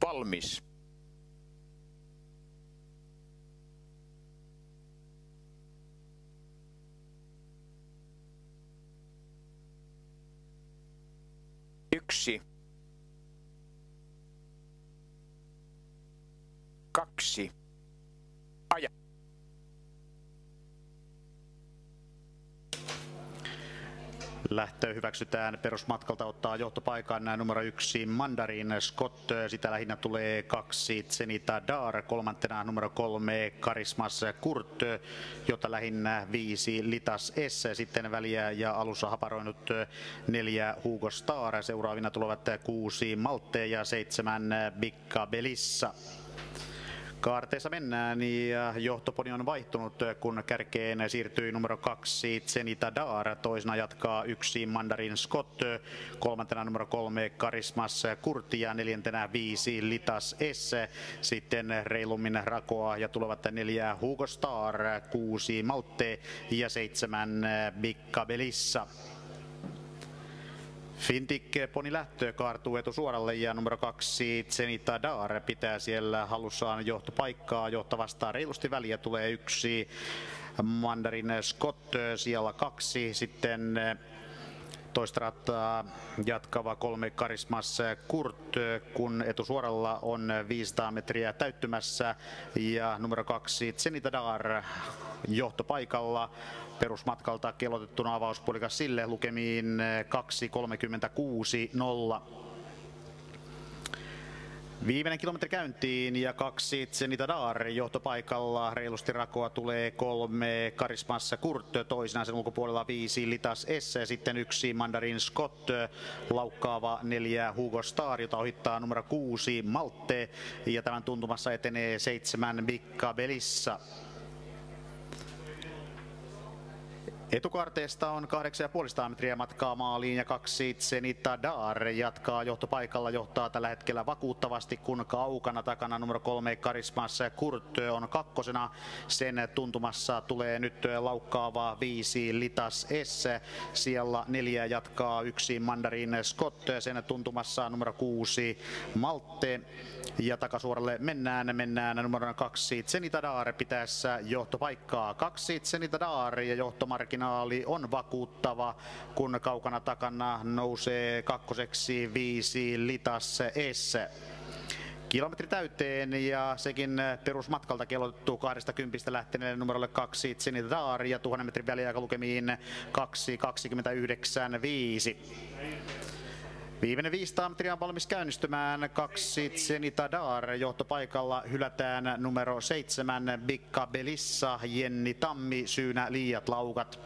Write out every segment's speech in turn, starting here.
Valmis. Yksi. 2. Aja. Lähtö hyväksytään perusmatkalta, ottaa johtopaikan numero 1 Mandarin Scott, sitä lähinnä tulee 2 Zenita Dar, kolmantena numero 3 Karismas Kurt, jota lähinnä 5 Litas S, sitten väliä ja alussa haparoinut 4 Hugo Star, seuraavina tulevat 6 Malte ja 7 Bicca Belissa. Kaarteessa mennään ja johtoponi on vaihtunut, kun kärkeen siirtyi numero 2 Zenita Dar, toisena jatkaa 1 Mandarin Scott, kolmantena numero 3 Karismas Kurt ja neljäntenä 5 Litas S. Sitten reilummin rakoa ja tulevat 4 Hugo Star, 6 Malte ja 7 Bicca Belissa. Fintik poni lähtö kaartuu etusuoralle ja numero 2 Zenita Dar pitää siellä hallussaan johtopaikkaa. Johtavasta reilusti väliä tulee 1 Mandarin Scott siellä 2, sitten toista rattaa jatkava 3 Karismas Kurt, kun etusuoralla on 500 metriä täyttymässä ja numero 2 Zenita Dar johtopaikalla. Perusmatkalta kellotettuna avauspuolikas sille lukemiin 2.36.0. Viimeinen kilometri käyntiin ja 2 Zenita Dar johtopaikalla. Reilusti rakoa tulee 3 Karismas Kurt, toisena sen ulkopuolella 5 Litas S, sitten 1 Mandarin Scott, laukkaava 4 Hugo Star, jota ohittaa numero 6 Malte ja tämän tuntumassa etenee 7 Bicca Belissa. Etukaarteesta on 8,5 metriä matkaa maaliin ja 2 Zenita Dar jatkaa johtopaikalla, johtaa tällä hetkellä vakuuttavasti, kun kaukana takana numero 3 Karismas Kurt on kakkosena. Sen tuntumassa tulee nyt laukkaava 5 Litas S, siellä 4 jatkaa 1 Mandarin Scott, sen tuntumassa numero 6 Malte ja takasuoralle mennään numero 2 Zenita Dar pitäessä johtopaikkaa. 2 Zenita Dar ja johtomarkkinaali on vakuuttava, kun kaukana takana nousee kakkoseksi 5 Litas S. Kilometri täyteen ja sekin perusmatkalta kellotettu 20 lähteneelle numerolle 2 Zenita Dar ja 1000 metrin väliaika lukemiin 2.29.5. Viimeinen 500 metriä on valmis käynnistymään. 2 Zenita Dar johtopaikalla hylätään numero 7 Bicca Belissa, Jenni Tammi syynä liiat laukat.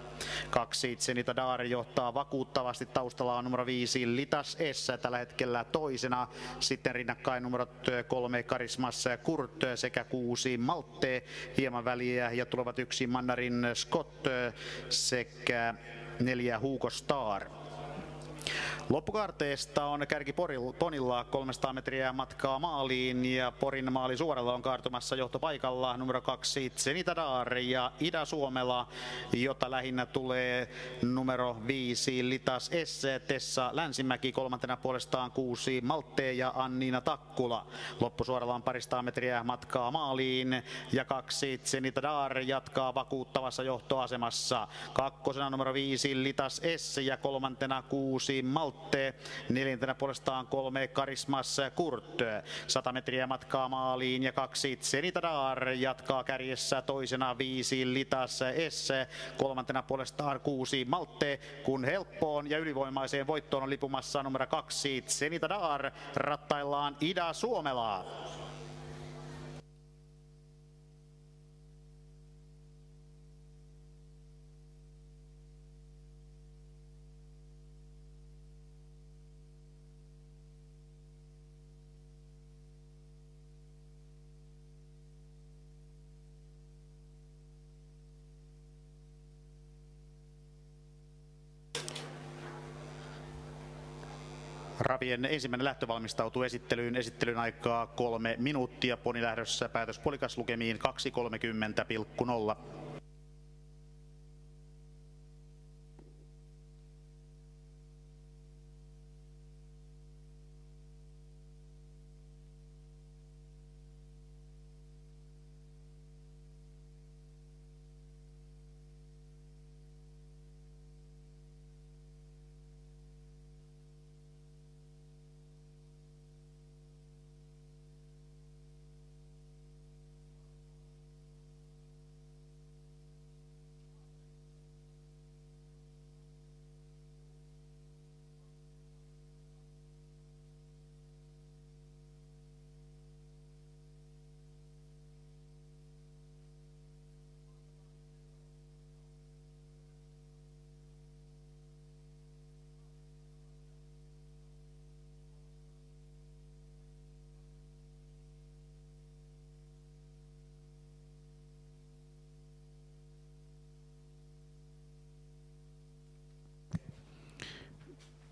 2 Zenita Dar johtaa vakuuttavasti, taustalla on numero 5 Litas S tällä hetkellä toisena. Sitten rinnakkain numerot 3 Karismas Kurt sekä 6 Malte, hieman väliä ja tulevat 1 Mandarin Scott sekä 4 Hugo Star. Loppukaarteesta on kärki ponilla 300 metriä matkaa maaliin ja Porin maali suoralla on kaartumassa johtopaikalla numero 2 Zenita Dar ja Ida-Suomela, jota lähinnä tulee numero 5 Litas S, Tessa Länsimäki, kolmantena puolestaan 6 Malte ja Anniina Takkula. Loppusuoralla on paristaa metriä matkaa maaliin ja 2 Zenita Dar jatkaa vakuuttavassa johtoasemassa. Kakkosena numero 5 Litas S ja kolmantena 6 Malte. Neljäntenä puolestaan 3 Karismas Kurt. 100 metriä matkaa maaliin ja 2 Zenita Dar jatkaa kärjessä, toisena 5 Litas S, kolmantena puolestaan 6 Malte, kun helppoon ja ylivoimaiseen voittoon on lipumassa numero 2 Zenita Dar, rattaillaan Ida-Suomelaa. Ravien ensimmäinen lähtö valmistautuu esittelyyn. Esittelyn aikaa 3 minuuttia. Poni lähdössä päätöspuolikas lukemiin 2.30,0.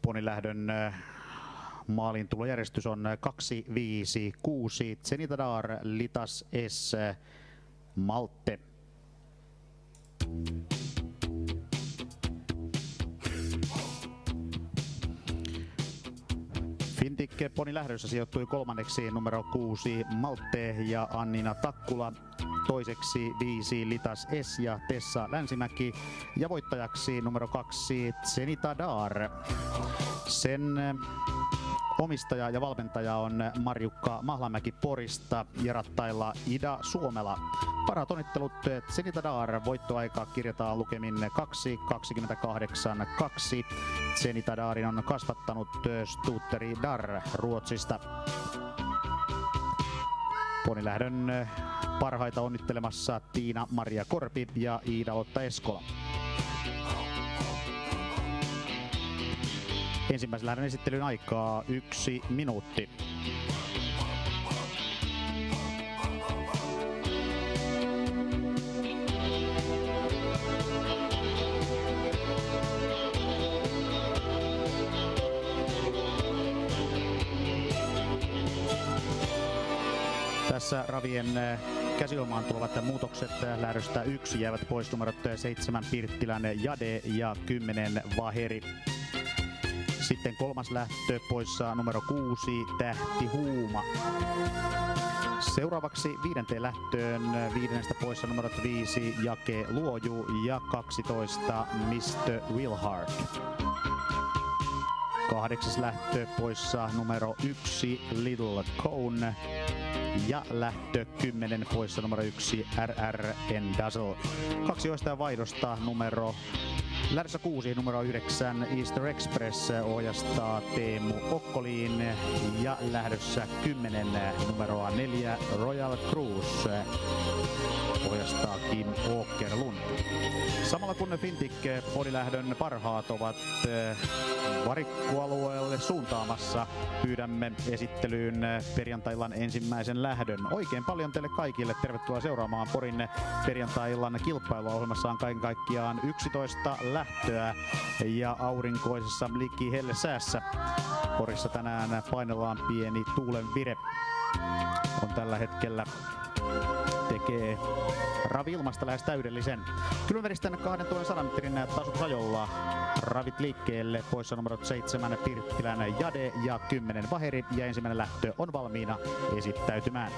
ponilähdön maalintulojärjestys on 2, 5, 6, Zenitadar, Litas S, Malte. Fintik ponilähdössä sijoittui kolmanneksi numero 6 Malte ja Annina Takkula, toiseksi 5 Litas S ja Tessa Länsimäki ja voittajaksi numero 2 Zenitadar. Sen omistaja ja valmentaja on Marjukka Mahlamäki Porista ja rattailla Ida Suomela. Parat onnittelut Zenitadar, voittoaika kirjataan lukemin 2:28.2. Zenitadarin on kasvattanut Stutteri Dar Ruotsista. Ponilähdön parhaita onnittelemassa Tiina Maria Korpi ja Iida-Lotta Eskola. Ensimmäisen lähdön esittelyn aikaa 1 minuutti. Tässä ravien käsilmaan tulevat muutokset lähdöstä 1 jäävät pois numerot 7 Pirttilän Jade ja 10 Vaheri. Sitten kolmas lähtö poissa numero 6 Tähti Huuma. Seuraavaksi 5. lähtöön 5. poissa numerot 5 Jake Luoju ja 12 Mr. Wilhart. 8. lähtö poissa numero 1 Little Cone ja lähtö 10 poissa numero 1 RR Dazzle. 2 joistain vaihdosta lähdössä 6 numero 9 Easter Express ohjastaa Teemu Okkoliin ja lähdössä 10 numeroa 4 Royal Cruise ohjastaa Kim Åkerlund. Samalla kun Fintik ponilähdön parhaat ovat varikkoalueelle suuntaamassa, pyydämme esittelyyn perjantai-illan ensimmäisen lähdön. Oikein paljon teille kaikille tervetuloa seuraamaan Porin perjantai-illan kilpailua. Ohjelmassa on kaiken kaikkiaan 11 lähtöä ja aurinkoisessa liki helle säässä. Porissa tänään painellaan pieni tuulenvire. On tällä hetkellä tekee ravi ilmasta lähes täydellisen. Kylmäveristen 2100 metrin tasoitusajolla ravit liikkeelle, poissa numerot 7 Pirttilän Jade ja 10 Vaheri, ja ensimmäinen lähtö on valmiina esittäytymään.